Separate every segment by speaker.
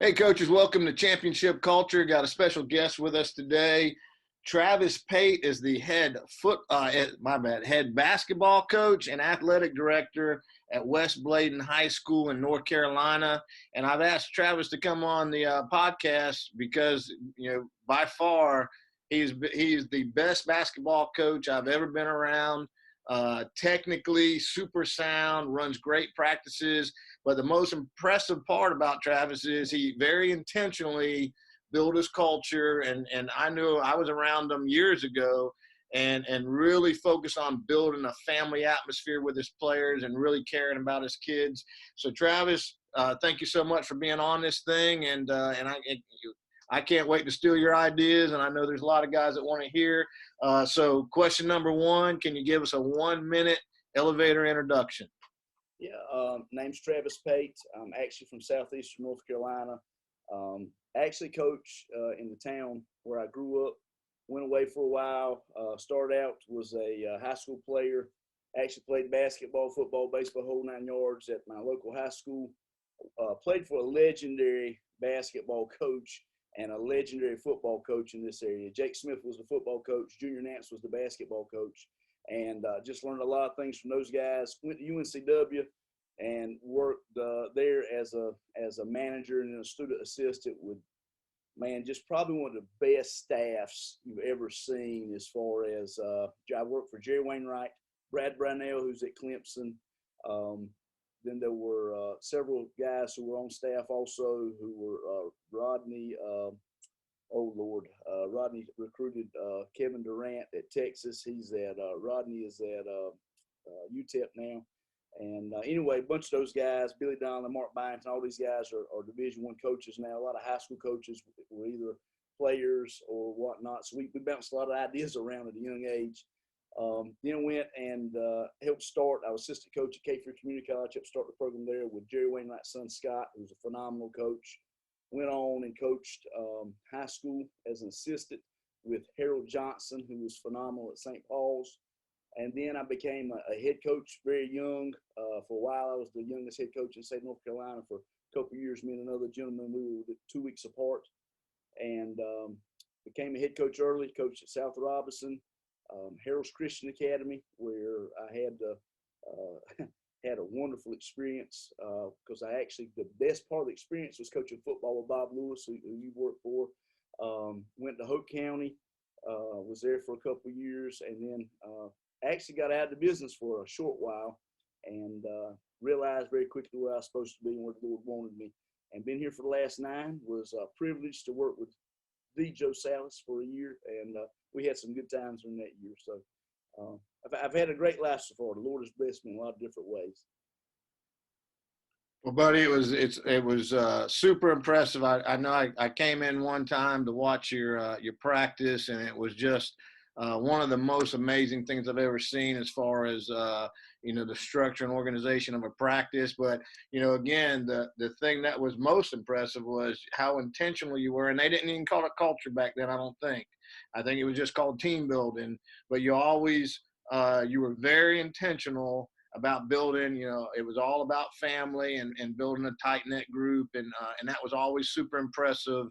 Speaker 1: Hey, coaches, welcome to Championship Culture. Got a special guest with us today. Travis Pait is the head basketball coach and athletic director at West Bladen High School in North Carolina. And I've asked Travis to come on the podcast because, by far, he's the best basketball coach I've ever been around. Technically super sound, runs great practices. But the most impressive part about Travis is he very intentionally built his culture. And I knew I was around him years ago and really focused on building a family atmosphere with his players and really caring about his kids. So Travis, thank you so much for being on this thing. And I can't wait to steal your ideas. And I know there's a lot of guys that want to hear. So question number one, can you give us a 1-minute elevator introduction?
Speaker 2: Yeah, name's Travis Pait. I'm actually from southeastern North Carolina. Actually coach in the town where I grew up. Went away for a while. Started out, was a high school player. Actually played basketball, football, baseball, whole 9 yards at my local high school. Played for a legendary basketball coach and a legendary football coach in this area. Jake Smith was the football coach. Junior Nance was the basketball coach. And just learned a lot of things from those guys. Went to UNCW and worked there as a manager and a student assistant with, just probably one of the best staffs you've ever seen as far as I worked for Jerry Wainwright, Brad Brownell, who's at Clemson. Then there were several guys who were on staff also who were Rodney. Rodney recruited Kevin Durant at Texas. He's at Rodney is at UTEP now. And anyway, a bunch of those guys, Billy Donnelly, Mark Byington, all these guys are Division I coaches now. A lot of high school coaches were either players or whatnot. So we bounced a lot of ideas around at a young age. Then went and helped start. I was assistant coach at K-3 Community College. Helped start the program there with Jerry Wainwright's son, Scott, who's a phenomenal coach. Went on and coached high school as an assistant with Harold Johnson, who was phenomenal at St. Paul's. And then I became a head coach very young. For a while, I was the youngest head coach in the state of North Carolina for a couple of years. Me and another gentleman, we were 2 weeks apart. And became a head coach early, coached at South Robinson, Harold's Christian Academy, where I had a wonderful experience because the best part of the experience was coaching football with Bob Lewis, who you worked for. Went to Hope County, was there for a couple of years, and then actually got out of the business for a short while and realized very quickly where I was supposed to be and where the Lord wanted me. And been here for the last 9, was privileged to work with the Joe Salas for a year, and we had some good times in that year. So I've had a great life so far. The Lord has blessed me in a lot of different ways.
Speaker 1: Well, buddy, it was super impressive. I know I came in one time to watch your practice, and it was just one of the most amazing things I've ever seen as far as the structure and organization of a practice. But again, the thing that was most impressive was how intentional you were, and they didn't even call it culture back then. I don't think. I think it was just called team building. But you always you were very intentional about building, it was all about family and building a tight-knit group. And that was always super impressive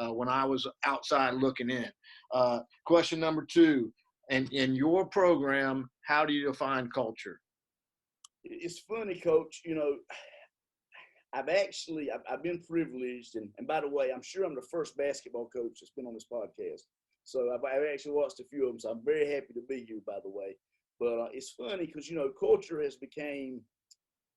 Speaker 1: when I was outside looking in. Question number 2, in your program, how do you define culture?
Speaker 2: It's funny, Coach, I've been privileged. And by the way, I'm sure I'm the first basketball coach that's been on this podcast. So I've actually watched a few of them. So I'm very happy to be here, by the way. But it's funny because, culture has became,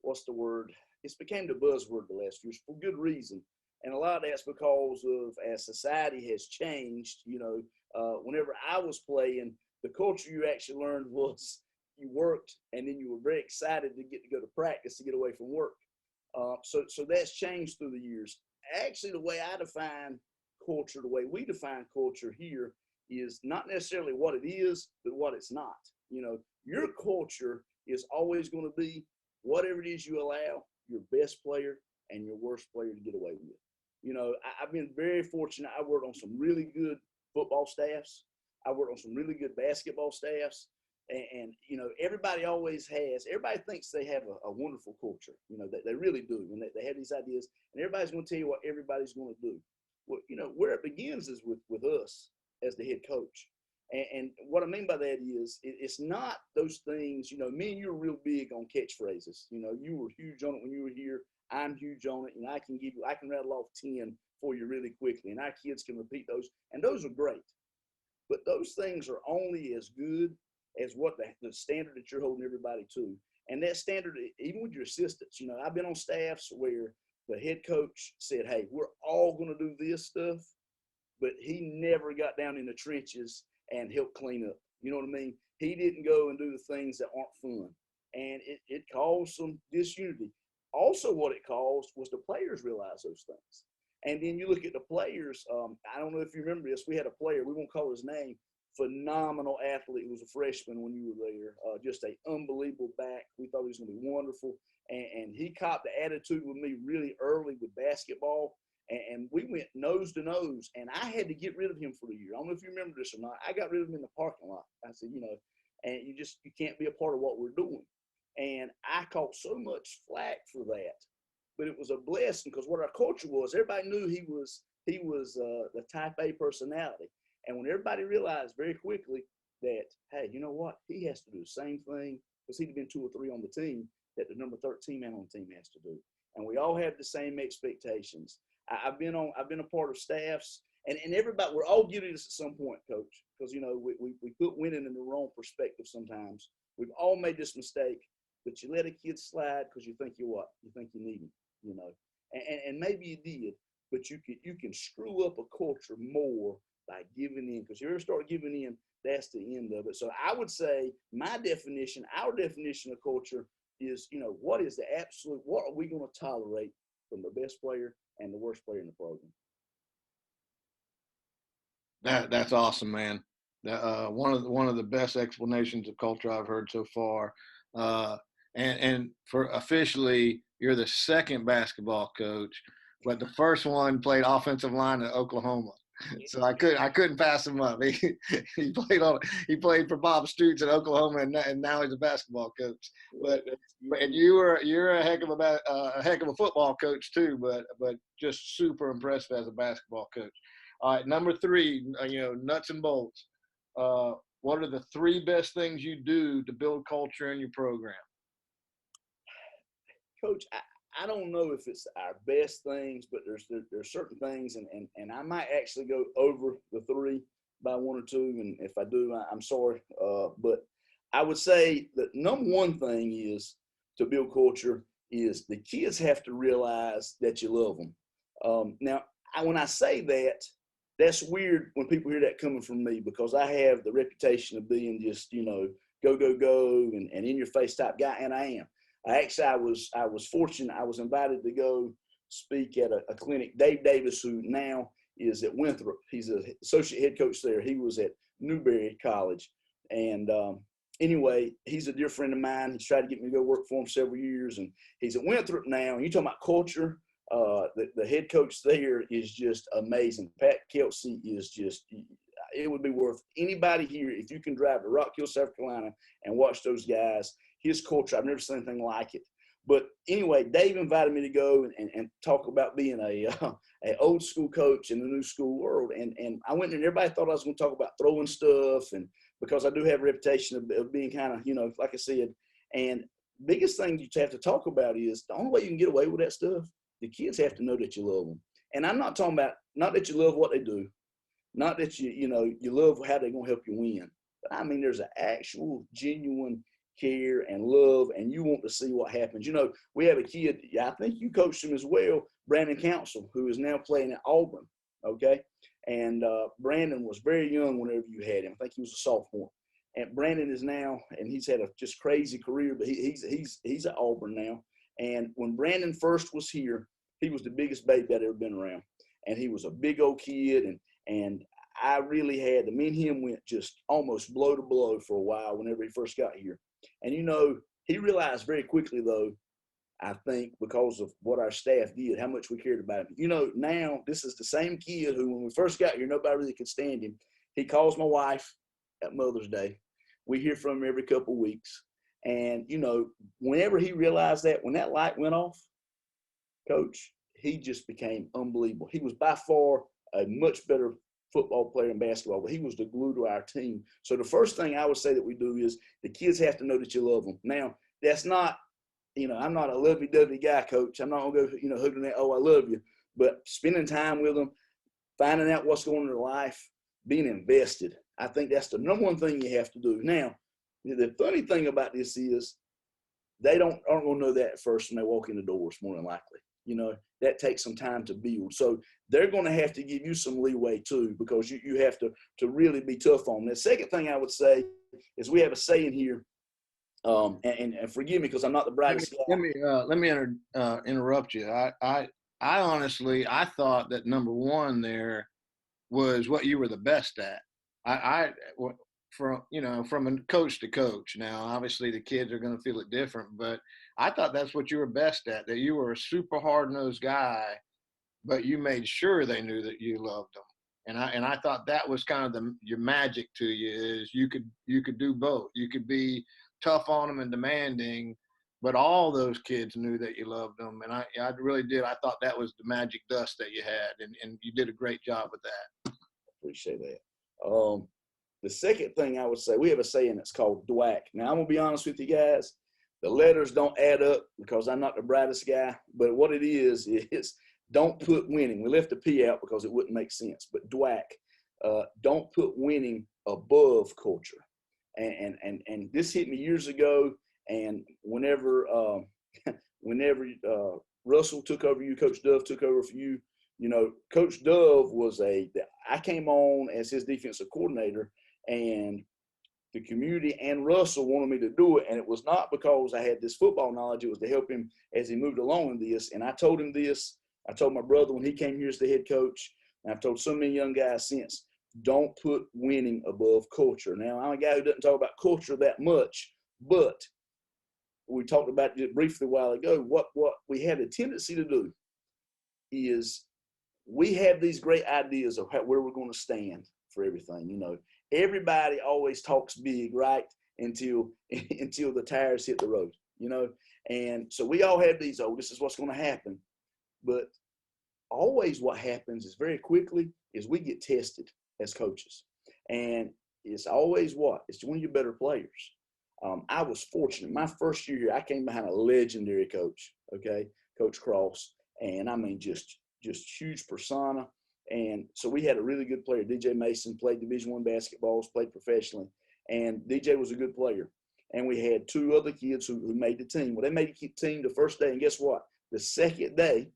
Speaker 2: it's became the buzzword the last few years for good reason. And a lot of that's because of as society has changed, whenever I was playing, the culture you actually learned was you worked and then you were very excited to get to go to practice to get away from work. So that's changed through the years. Actually, the way I define culture, the way we define culture here is not necessarily what it is, but what it's not. Your culture is always going to be whatever it is you allow your best player and your worst player to get away with. I've been very fortunate. I worked on some really good football staffs. I worked on some really good basketball staffs. And everybody everybody thinks they have a wonderful culture. They really do. And they have these ideas, and everybody's going to tell you what everybody's going to do. Well, where it begins is with us as the head coach. And what I mean by that is it's not those things, me and you are real big on catchphrases. You were huge on it when you were here. I'm huge on it. I can rattle off 10 for you really quickly, and our kids can repeat those, and those are great. But those things are only as good as what the standard that you're holding everybody to. And that standard, even with your assistants, I've been on staffs where the head coach said, hey, we're all going to do this stuff, but he never got down in the trenches and helped clean up. You know what I mean? He didn't go and do the things that aren't fun. And it caused some disunity. Also, what it caused was the players realize those things. And then you look at the players. I don't know if you remember this. We had a player, we won't call his name, phenomenal athlete who was a freshman when you were there. Just an unbelievable back. We thought he was going to be wonderful. And he copped the attitude with me really early with basketball. And we went nose to nose. And I had to get rid of him for a year. I don't know if you remember this or not. I got rid of him in the parking lot. I said, and you can't be a part of what we're doing. And I caught so much flack for that. But it was a blessing because what our culture was, everybody knew he was the type A personality. And when everybody realized very quickly that, hey, you know what? He has to do the same thing because he'd been 2 or 3 on the team that the number 13 man on the team has to do. And we all have the same expectations. I've been a part of staffs, and everybody, we're all guilty of this at some point, Coach, because, we put winning in the wrong perspective sometimes. We've all made this mistake, but you let a kid slide because you think you think you need him. And maybe you did, but you can screw up a culture more by giving in, because you ever start giving in, that's the end of it. So I would say our definition of culture is, what are we going to tolerate from the best player and the worst player in the program?
Speaker 1: That's awesome, man. One of the best explanations of culture I've heard so far. And for officially, you're the second basketball coach, but the first one played offensive line at Oklahoma. So I couldn't pass him up. He played for Bob Stoops at Oklahoma, and now he's a basketball coach. But and you're a heck of a football coach too. But just super impressive as a basketball coach. All right, number 3, nuts and bolts. What are the 3 best things you do to build culture in your program?
Speaker 2: Coach, I don't know if it's our best things, but there's certain things, and I might actually go over the 3 by 1 or 2, and if I do, I'm sorry. But I would say that number 1 thing is to build culture is the kids have to realize that you love them. Now, when I say that, that's weird when people hear that coming from me, because I have the reputation of being just, go, go, go, and in your face type guy, and I am. I was fortunate. I was invited to go speak at a clinic. Dave Davis, who now is at Winthrop, he's an associate head coach there. He was at Newberry College. And anyway, he's a dear friend of mine. He's tried to get me to go work for him several years. And he's at Winthrop now. And you're talking about culture. The head coach there is just amazing. Pat Kelsey is just – it would be worth anybody here, if you can drive to Rock Hill, South Carolina, and watch those guys. His culture, I've never seen anything like it. But anyway, Dave invited me to go and talk about being a old school coach in the new school world. And I went and everybody thought I was going to talk about throwing stuff, and because I do have a reputation of being kind of, like I said. And biggest thing you have to talk about is the only way you can get away with that stuff, the kids have to know that you love them. And I'm not talking about, not that you love what they do, not that you love how they're going to help you win. But I mean, there's an actual genuine care and love, and you want to see what happens. We have a kid, I think you coached him as well, Brandon Council, who is now playing at Auburn, okay? And Brandon was very young whenever you had him. I think he was a sophomore. And Brandon is now, and he's had a just crazy career, but he's at Auburn now. And when Brandon first was here, he was the biggest baby I'd ever been around. And he was a big old kid, and I really had to, me and him went just almost blow to blow for a while whenever he first got here. And, he realized very quickly, though, I think because of what our staff did, how much we cared about him. Now this is the same kid who, when we first got here, nobody really could stand him. He calls my wife at Mother's Day. We hear from him every couple of weeks. And, you know, whenever he realized that, when that light went off, Coach, he just became unbelievable. He was by far a much better football player and basketball, but he was the glue to our team. So the first thing I would say that we do is the kids have to know that you love them. Now, that's not, you know, I'm not a lovey-dovey guy, Coach. I'm not going to go, you know, hooking that, oh, I love you. But spending time with them, finding out what's going on in their life, being invested. I think that's the number one thing you have to do. Now, the funny thing about this is they aren't going to know that at first when they walk in the doors, more than likely. You know, that takes some time to build. So they're going to have to give you some leeway too, because you have to really be tough on them. The second thing I would say is we have a saying here, and forgive me because I'm not the brightest guy.
Speaker 1: Let me interrupt you. I honestly, I thought that number one there was what you were the best at. From a coach to coach. Now, obviously, the kids are going to feel it different, but I thought that's what you were best at. That you were a super hard nosed guy, but you made sure they knew that you loved them. And I thought that was kind of your magic to you is you could do both. You could be tough on them and demanding, but all those kids knew that you loved them. And I really did. I thought that was the magic dust that you had, and you did a great job with that.
Speaker 2: Appreciate that. The second thing I would say, we have a saying that's called DWAC. Now, I'm going to be honest with you guys. The letters don't add up because I'm not the brightest guy, but what it is don't put winning. We left the P out because it wouldn't make sense, but DWAC, don't put winning above culture. And this hit me years ago, and whenever Russell took over you, Coach Dove took over for you, you know, Coach Dove I came on as his defensive coordinator, and the community and Russell wanted me to do it. And it was not because I had this football knowledge. It was to help him as he moved along in this. And I told him this. I told my brother when he came here as the head coach, and I've told so many young guys since, don't put winning above culture. Now, I'm a guy who doesn't talk about culture that much, but we talked about it briefly a while ago. What we have a tendency to do is we have these great ideas of where we're going to stand for everything. You know, everybody always talks big, right? Until the tires hit the road, you know? And so we all have these, oh, this is what's going to happen. But always what happens is very quickly is we get tested as coaches. And it's always what? It's one of your better players. I was fortunate. My first year here, I came behind a legendary coach, okay, Coach Cross. And I mean, just huge persona. And so we had a really good player. DJ Mason played Division I basketballs, played professionally. And DJ was a good player. And we had two other kids who made the team. Well, they made the team the first day. And guess what? The second day,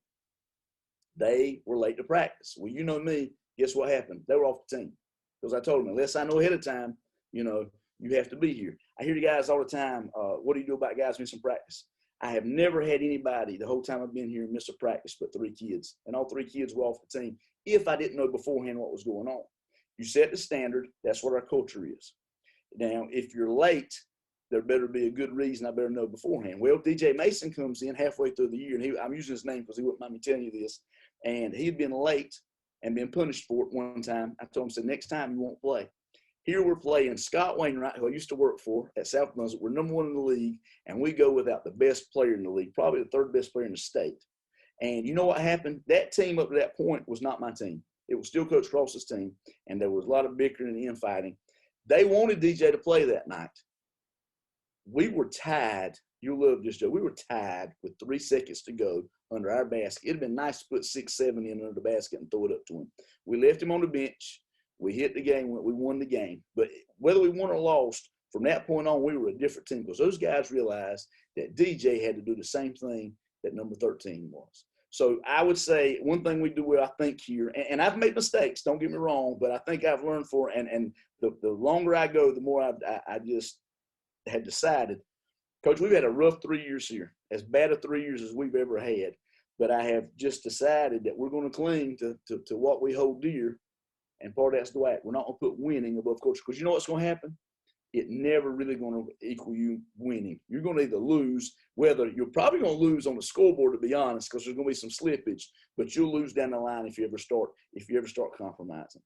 Speaker 2: they were late to practice. Well, you know me. Guess what happened? They were off the team. Because I told them, unless I know ahead of time, you know, you have to be here. I hear the guys all the time, what do you do about guys missing practice? I have never had anybody the whole time I've been here miss a practice but 3 kids. And all 3 kids were off the team if I didn't know beforehand what was going on. You set the standard. That's what our culture is. Now, if you're late, there better be a good reason. I better know beforehand. Well, DJ Mason comes in halfway through the year, and I'm using his name because he wouldn't mind me telling you this. And he had been late and been punished for it one time. I told him, said, next time you won't play. Here we're playing Scott Wainwright, who I used to work for at South Brunswick. We're number 1 in the league, and we go without the best player in the league, probably the 3rd best player in the state. And you know what happened? That team up to that point was not my team. It was still Coach Cross's team, and there was a lot of bickering and infighting. They wanted DJ to play that night. We were tied. You'll love this, Joe. We were tied with 3 seconds to go under our basket. It'd have been nice to put 6, 7 in under the basket and throw it up to him. We left him on the bench. We hit the game. We won the game. But whether we won or lost, from that point on, we were a different team because those guys realized that DJ had to do the same thing that number 13 was. So I would say one thing we do well, I think here, and I've made mistakes, don't get me wrong, but I think I've learned and the longer I go, the more I just had decided. Coach, we've had a rough 3 years here, as bad a 3 years as we've ever had. But I have just decided that we're going to cling to what we hold dear. And part of that's the way. We're not going to put winning above culture. Because you know what's going to happen? It never really going to equal you winning. You're going to either lose, whether you're probably going to lose on the scoreboard, to be honest, because there's going to be some slippage, but you'll lose down the line if you ever start compromising.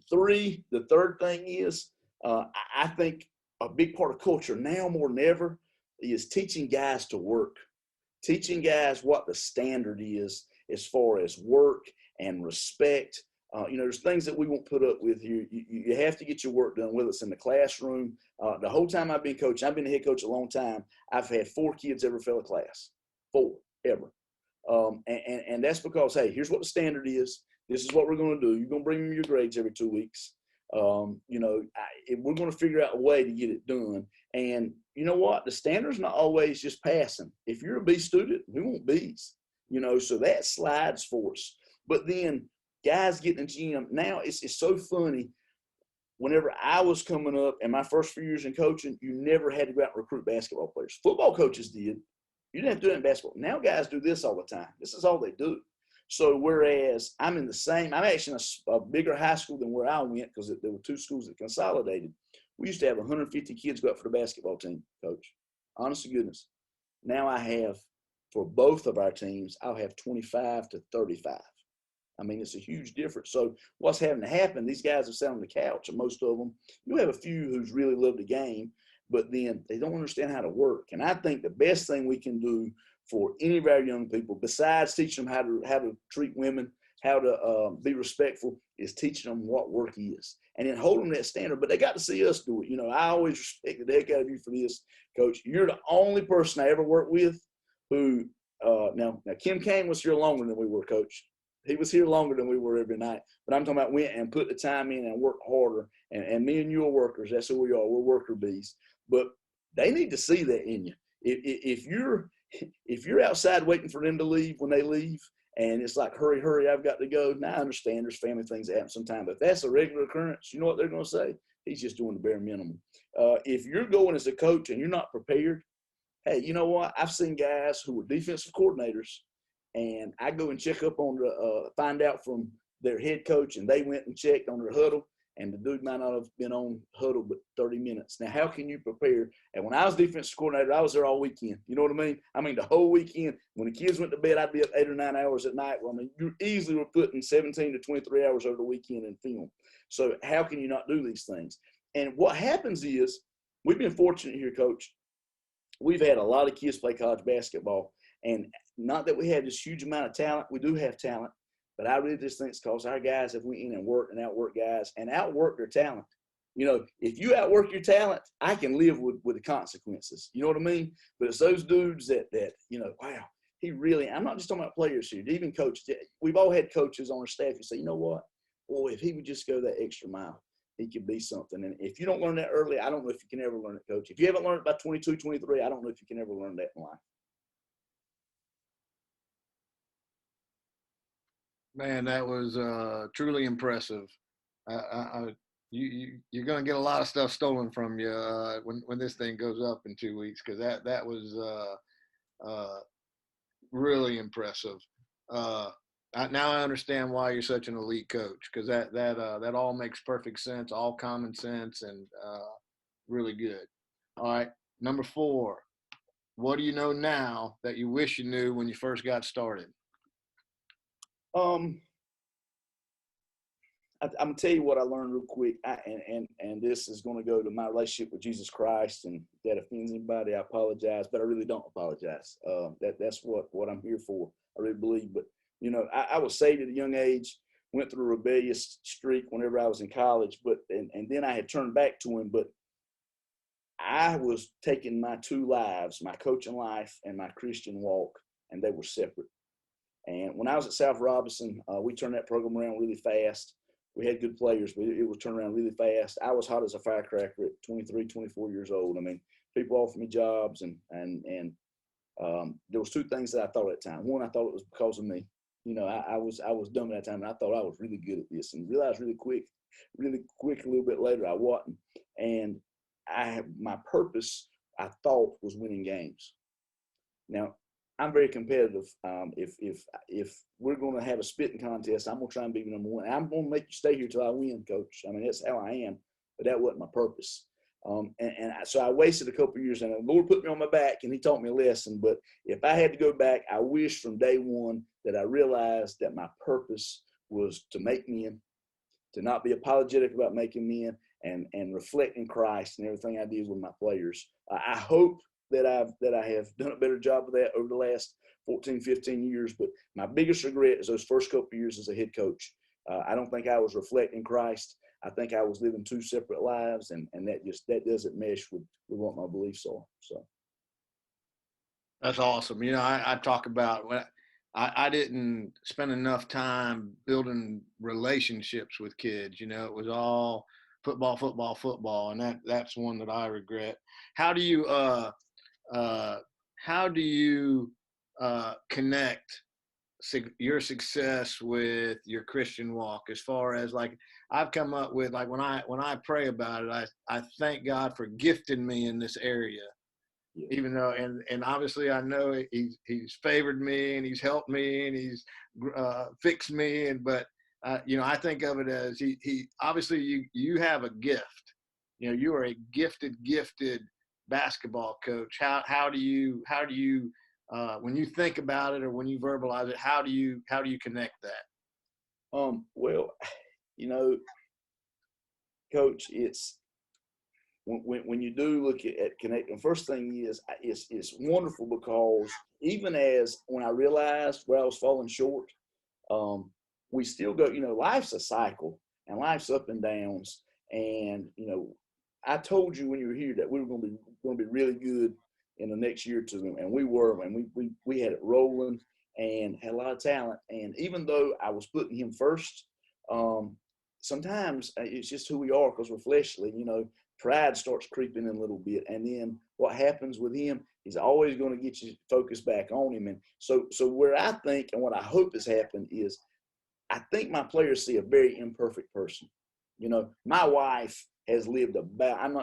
Speaker 2: 3, the third thing is I think a big part of culture now more than ever is teaching guys to work, teaching guys what the standard is as far as work and respect. There's things that we won't put up with here. You have to get your work done, whether it's in the classroom. The whole time I've been coaching, I've been a head coach a long time. I've had 4 kids ever fail a class, 4 ever. And that's because, hey, here's what the standard is. This is what we're going to do. You're going to bring me your grades every 2 weeks. We're going to figure out a way to get it done. And you know what? The standard's not always just passing. If you're a B student, we want Bs, so that slides for us. But then guys get in the gym. Now it's so funny. Whenever I was coming up in my first few years in coaching, you never had to go out and recruit basketball players. Football coaches did. You didn't have to do it in basketball. Now guys do this all the time. This is all they do. So whereas I'm actually in a bigger high school than where I went, because there were 2 schools that consolidated. We used to have 150 kids go out for the basketball team, coach. Honest to goodness. Now I have, for both of our teams, I'll have 25 to 35. I mean, it's a huge difference. So what's having to happen, these guys are sat on the couch, and most of them, you have a few who's really love the game, but then they don't understand how to work. And I think the best thing we can do for any of our young people, besides teaching them how to treat women, how to be respectful, is teaching them what work is, and then hold them that standard. But they got to see us do it. I always respect the heck out of you for this, Coach. You're the only person I ever worked with who now Kim Kane was here longer than we were, Coach. He was here longer than we were every night. But I'm talking about went and put the time in and worked harder. And me and you are workers. That's who we are. We're worker bees. But they need to see that in you. If you're outside waiting for them to leave when they leave, and it's like, hurry, hurry, I've got to go. Now, I understand there's family things that happen sometimes. But if that's a regular occurrence, you know what they're going to say? He's just doing the bare minimum. If you're going as a coach and you're not prepared, hey, you know what? I've seen guys who were defensive coordinators, and I go and check up on find out from their head coach, and they went and checked on their huddle, and the dude might not have been on huddle but 30 minutes. Now, how can you prepare? And when I was defensive coordinator, I was there all weekend. You know what I mean? I mean, the whole weekend. When the kids went to bed, I'd be up 8 or 9 hours at night. Well, I mean, you easily were putting 17 to 23 hours over the weekend in film. So how can you not do these things? And what happens is, we've been fortunate here, Coach. We've had a lot of kids play college basketball, and not that we have this huge amount of talent. We do have talent, but I really just think it's because our guys have went in and worked and outworked guys and outworked their talent. If you outwork your talent, I can live with the consequences. You know what I mean? But it's those dudes that wow, I'm not just talking about players here, even coaches. We've all had coaches on our staff who say, you know what? Boy, if he would just go that extra mile, he could be something. And if you don't learn that early, I don't know if you can ever learn it, Coach. If you haven't learned it by 22, 23, I don't know if you can ever learn that in life.
Speaker 1: Man, that was truly impressive. You're going to get a lot of stuff stolen from you when this thing goes up in 2 weeks, because that was really impressive. Now I understand why you're such an elite coach, because that all makes perfect sense, all common sense, and really good. All right, number 4. What do you know now that you wish you knew when you first got started?
Speaker 2: I'm gonna tell you what I learned real quick, and this is going to go to my relationship with Jesus Christ, and if that offends anybody, I apologize, but I really don't apologize. That's what I'm here for. I really believe. But I was saved at a young age, went through a rebellious streak whenever I was in college, and then I had turned back to Him. But I was taking my 2 lives, my coaching life and my Christian walk, and they were separate. And when I was at South Robinson, we turned that program around really fast. We had good players, but it was turned around really fast. I was hot as a firecracker at 23, 24 years old. I mean, people offered me jobs, and there was 2 things that I thought at the time. One, I thought it was because of me. I was dumb at that time, and I thought I was really good at this, and realized really quick, a little bit later, I wasn't. And my purpose, I thought, was winning games. Now, I'm very competitive. If we're going to have a spitting contest, I'm going to try and be number 1. I'm going to make you stay here till I win, Coach. I mean, that's how I am, but that wasn't my purpose. So I wasted a couple of years, and the Lord put me on my back, and He taught me a lesson. But if I had to go back, I wish from day one that I realized that my purpose was to make men, to not be apologetic about making men, and reflecting Christ and everything I did with my players. I hope that I have done a better job of that over the last 14, 15 years. But my biggest regret is those first couple of years as a head coach. I don't think I was reflecting Christ. I think I was living two separate lives, and that doesn't mesh with what my beliefs are. So
Speaker 1: that's awesome. I talk about when I didn't spend enough time building relationships with kids. It was all football, football, football, and that's one that I regret. How do you connect your success with your Christian walk? As far as, like, I've come up with, like, when I pray about it, I thank God for gifting me in this area.
Speaker 2: yeah.
Speaker 1: Even though, and obviously I know he's favored me and he's helped me and he's fixed me, but I think of it as he obviously you have a gift. You are a gifted basketball coach. How do you when you think about it or when you verbalize it, how do you connect that?
Speaker 2: Well, Coach, it's when you do look at connecting. First thing is it's wonderful because even as when I realized where I was falling short, we still go. Life's a cycle and life's up and downs. And I told you when you were here that we were going to be really good in the next year or two, and we were, and we had it rolling and had a lot of talent. And even though I was putting him first, sometimes it's just who we are because we're fleshly. Pride starts creeping in a little bit, and then what happens with him, he's always going to get you focused back on him. And so where I think and what I hope has happened is I think my players see a very imperfect person. My wife has lived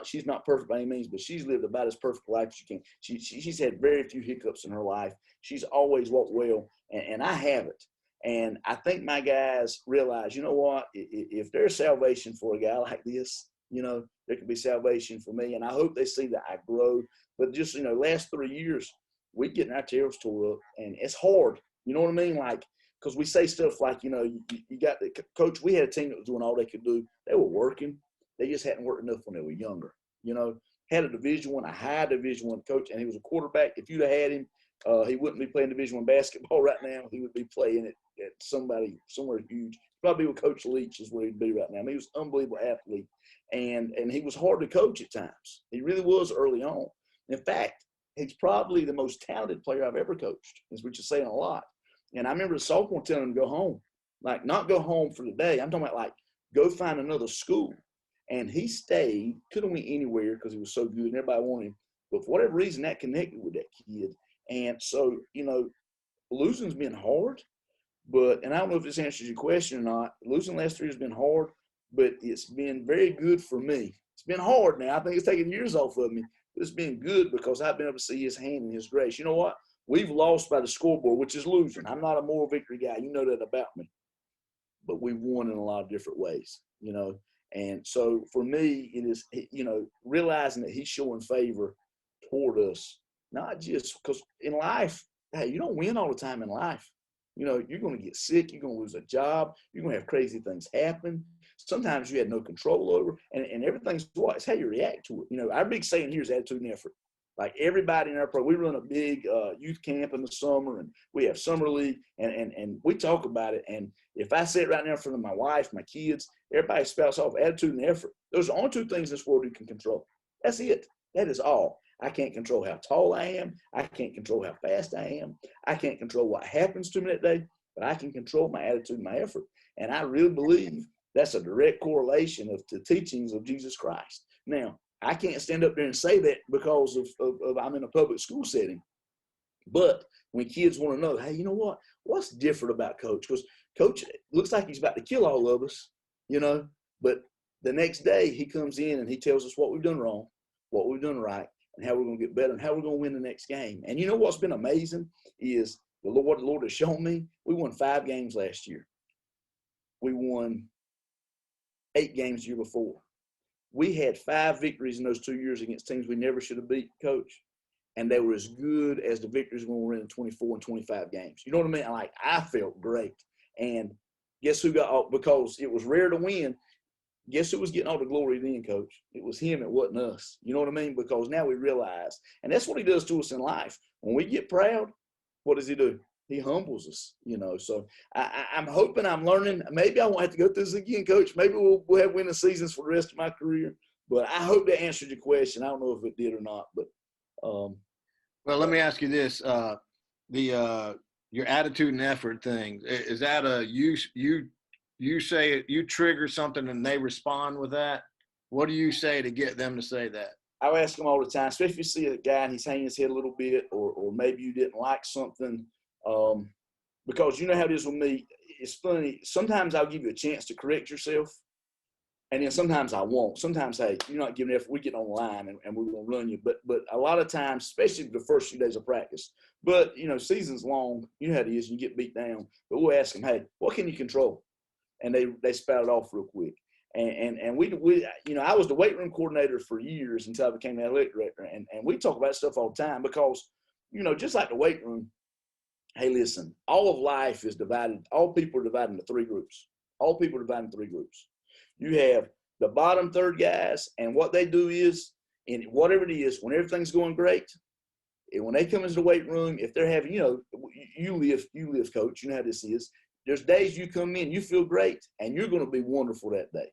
Speaker 2: she's not perfect by any means, but she's lived about as perfect a life as you can. She's had very few hiccups in her life. She's always walked well, and I haven't. And I think my guys realize, what, if there's salvation for a guy like this, there could be salvation for me. And I hope they see that I grow. But just, last 3 years, we getting our tails tore up, and it's hard. You know what I mean? Like, because we say stuff like, you got the coach. We had a team that was doing all they could do. They were working. They just hadn't worked enough when they were younger. Had a high Division I coach, and he was a quarterback. If you'd have had him, he wouldn't be playing Division I basketball right now. He would be playing it at somewhere huge. Probably with Coach Leach is where he'd be right now. I mean, he was an unbelievable athlete, and he was hard to coach at times. He really was early on. In fact, he's probably the most talented player I've ever coached, which is saying a lot. And I remember the sophomore telling him to go home, like not go home for the day. I'm talking about like go find another school. And he stayed, couldn't went anywhere because he was so good and everybody wanted him. But for whatever reason, that connected with that kid. And so, losing's been hard. And I don't know if this answers your question or not. Losing the last 3 years has been hard, but it's been very good for me. It's been hard now. I think it's taken years off of me. But it's been good because I've been able to see his hand and his grace. You know what? We've lost by the scoreboard, which is losing. I'm not a moral victory guy. You know that about me. But we've won in a lot of different ways, And so for me, it is, realizing that he's showing favor toward us, not just because in life, hey, you don't win all the time in life. You're going to get sick. You're going to lose a job. You're going to have crazy things happen. Sometimes you had no control over, and everything's what? It's how you react to it. Our big saying here is attitude and effort. Like everybody in our program, we run a big youth camp in the summer, and we have summer league, and we talk about it. And if I sit right now in front of my wife, my kids, everybody spouts off attitude and effort. Those are the only two things in this world you can control. That's it. That is all. I can't control how tall I am. I can't control how fast I am. I can't control what happens to me that day, but I can control my attitude and my effort. And I really believe that's a direct correlation of the teachings of Jesus Christ. Now, I can't stand up there and say that because of I'm in a public school setting. But when kids want to know, hey, you know what? What's different about Coach? Because Coach looks like he's about to kill all of us, But the next day he comes in and he tells us what we've done wrong, what we've done right, and how we're going to get better and how we're going to win the next game. And you know what's been amazing is what the Lord has shown me? We won 5 games last year. We won 8 games the year before. We had 5 victories in those 2 years against teams we never should have beat, Coach. And they were as good as the victories when we were in 24 and 25 games. You know what I mean? I felt great. And guess who got off? Because it was rare to win. Guess who was getting all the glory then, Coach? It was him. It wasn't us. You know what I mean? Because now we realize, and that's what he does to us in life. When we get proud, what does he do? He humbles us, you know. So I'm hoping I'm learning. Maybe I won't have to go through this again, Coach. Maybe we'll have winning seasons for the rest of my career. But I hope that answered your question. I don't know if it did or not. But
Speaker 1: well, let me ask you this: your attitude and effort thing, is that a you say it, you trigger something and they respond with that? What do you say to get them to say that?
Speaker 2: I ask them all the time, especially if you see a guy and he's hanging his head a little bit, or maybe you didn't like something. Because you know how it is with me. It's funny. Sometimes I'll give you a chance to correct yourself, and then sometimes I won't. Sometimes, hey, you're not giving effort. We get on the line and we're gonna run you. But a lot of times, especially the first few days of practice. But you know, season's long. You know how it is. You get beat down. But we'll ask them, hey, what can you control? And they spout it off real quick. And we you know, I was the weight room coordinator for years until I became the athletic director. And we talk about stuff all the time because, you know, just like the weight room, hey, listen, all of life is divided. All people are divided into three groups. All people are divided into three groups. You have the bottom third guys, and what they do is, in whatever it is, when everything's going great, and when they come into the weight room, if they're having, you know, you live, Coach, you know how this is. There's days you come in, you feel great, and you're going to be wonderful that day.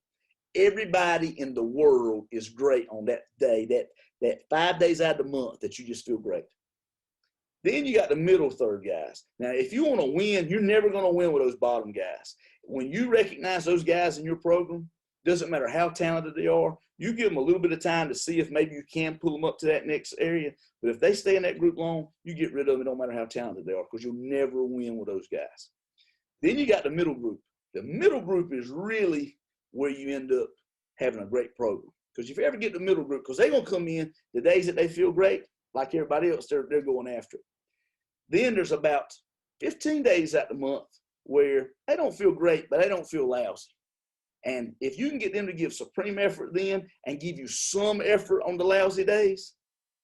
Speaker 2: Everybody in the world is great on that day, that 5 days out of the month that you just feel great. Then you got the middle third guys. Now, if you want to win, you're never going to win with those bottom guys. When you recognize those guys in your program, doesn't matter how talented they are, you give them a little bit of time to see if maybe you can pull them up to that next area. But if they stay in that group long, you get rid of them. It don't matter how talented they are, because you'll never win with those guys. Then you got the middle group. The middle group is really where you end up having a great program. Because if you ever get the middle group, because they're going to come in the days that they feel great, like everybody else, they're going after it. Then there's about 15 days out the month where they don't feel great, but they don't feel lousy. And if you can get them to give supreme effort then and give you some effort on the lousy days,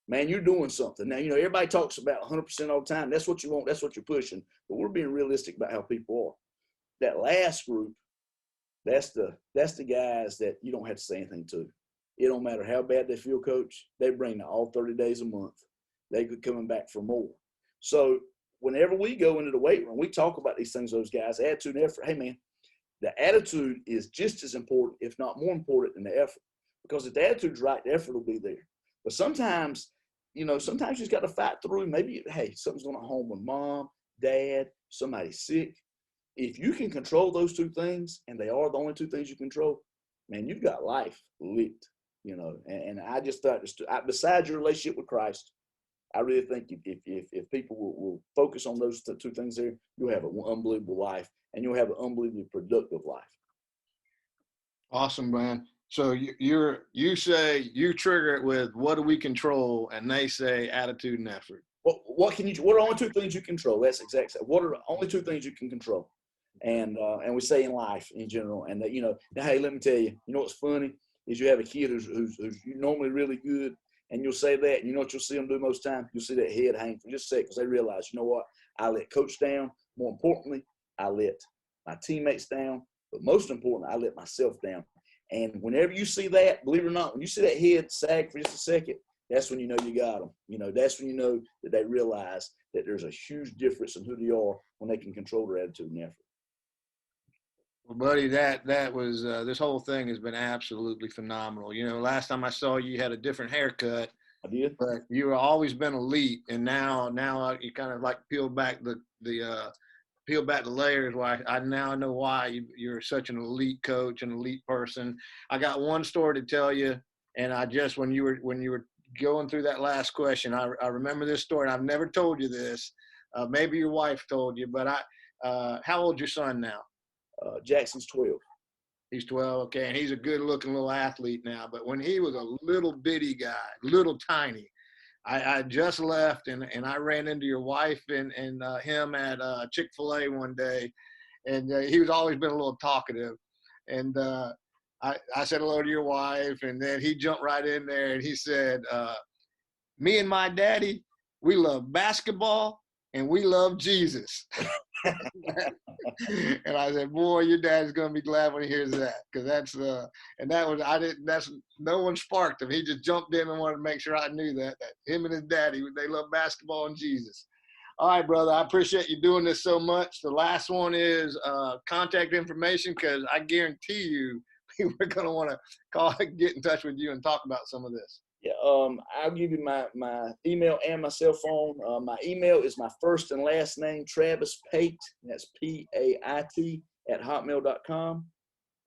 Speaker 2: man, you're doing something. Now, you know, everybody talks about 100% all the time. That's what you want. That's what you're pushing. But we're being realistic about how people are. That last group, that's the guys that you don't have to say anything to. It don't matter how bad they feel, Coach. They bring all 30 days a month. They could coming back for more. So whenever we go into the weight room, we talk about these things, those guys, attitude and effort. Hey, man, the attitude is just as important, if not more important, than the effort. Because if the attitude's right, the effort will be there. But sometimes, you know, sometimes you just got to fight through. Maybe, hey, something's going on at home with mom, dad, somebody's sick. If you can control those two things, and they are the only two things you control, man, you've got life lit, you know. And I just thought, besides your relationship with Christ, I really think if people will focus on those two things there, you'll have an unbelievable life, and you'll have an unbelievably productive life.
Speaker 1: Awesome, man. So you say you trigger it with what do we control, and they say attitude and effort.
Speaker 2: What are the only two things you control? That's exactly. What are the only two things you can control? And we say in life in general, and that, you know, now, hey, let me tell you, you know what's funny is you have a kid who's normally really good, and you'll say that, and you know what you'll see them do most of the time? You'll see that head hang for just a second, because they realize, you know what, I let coach down. More importantly, I let my teammates down, but most importantly, I let myself down. And whenever you see that, believe it or not, when you see that head sag for just a second, that's when you know you got them. You know, that's when you know that they realize that there's a huge difference in who they are when they can control their attitude and effort.
Speaker 1: Well, buddy, that was this whole thing has been absolutely phenomenal. You know, last time I saw you, you had a different haircut.
Speaker 2: I did,
Speaker 1: but you have always been elite, and now you kind of like peel back the layers. Why I now know why you're such an elite coach, an elite person. I got one story to tell you, and I just when you were going through that last question, I remember this story. And I've never told you this. Maybe your wife told you, but how old's your son now?
Speaker 2: Jackson's 12.
Speaker 1: He's 12, okay, and he's a good-looking little athlete now. But when he was a little bitty guy, little tiny, I just left, and I ran into your wife and him at Chick-fil-A one day, and he was always been a little talkative. And I said hello to your wife, and then he jumped right in there, and he said, me and my daddy, we love basketball, and we love Jesus. And I said, boy, your dad's going to be glad when he hears that. Because that's, and that was, I didn't, that's, no one sparked him. He just jumped in and wanted to make sure I knew that him and his daddy, they love basketball and Jesus. All right, brother, I appreciate you doing this so much. The last one is contact information, because I guarantee you people are going to want to call, get in touch with you and talk about some of this.
Speaker 2: Yeah, I'll give you my email and my cell phone. My email is my first and last name, travispait, that's Pait, @hotmail.com.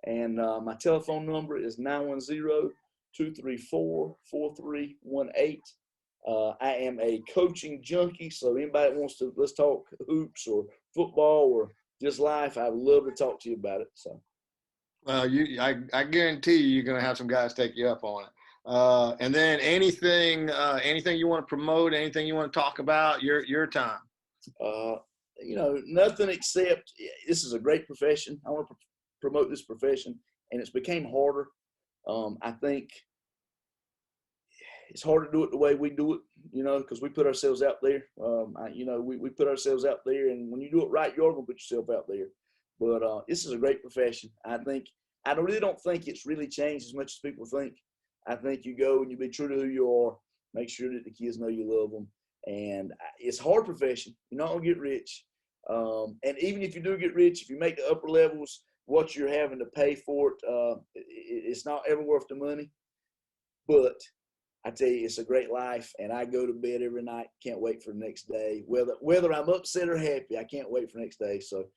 Speaker 2: And my telephone number is 910-234-4318. I am a coaching junkie, so anybody that wants to, let's talk hoops or football or just life, I would love to talk to you about it. So,
Speaker 1: well, I guarantee you're going to have some guys take you up on it. And then anything you want to promote, anything you want to talk about, your time.
Speaker 2: Nothing except this is a great profession. I want to promote this profession, and it's became harder. I think it's hard to do it the way we do it, because we put ourselves out there. We put ourselves out there, and when you do it right, you're going to put yourself out there. But this is a great profession. I really don't think it's really changed as much as people think. I think you go and you be true to who you are, make sure that the kids know you love them. And it's a hard profession. You're not going to get rich. And even if you do get rich, if you make the upper levels, what you're having to pay for it, it's not ever worth the money. But I tell you, it's a great life, and I go to bed every night. Can't wait for the next day. Whether I'm upset or happy, I can't wait for the next day. So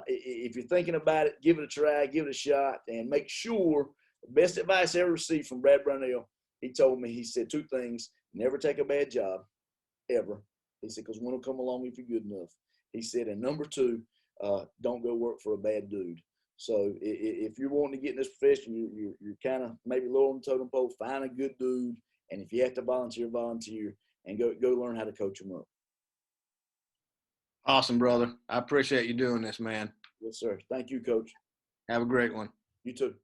Speaker 2: if you're thinking about it, give it a try, give it a shot, and make sure. The best advice I ever received from Brad Brownell, he told me, he said 2 things: never take a bad job, ever. He said, because one will come along if you're good enough. He said, and number 2, don't go work for a bad dude. So if you're wanting to get in this profession, you're kind of maybe low on the totem pole, find a good dude. And if you have to volunteer, and go learn how to coach them up.
Speaker 1: Awesome, brother. I appreciate you doing this, man.
Speaker 2: Yes, sir. Thank you, Coach.
Speaker 1: Have a great one.
Speaker 2: You too.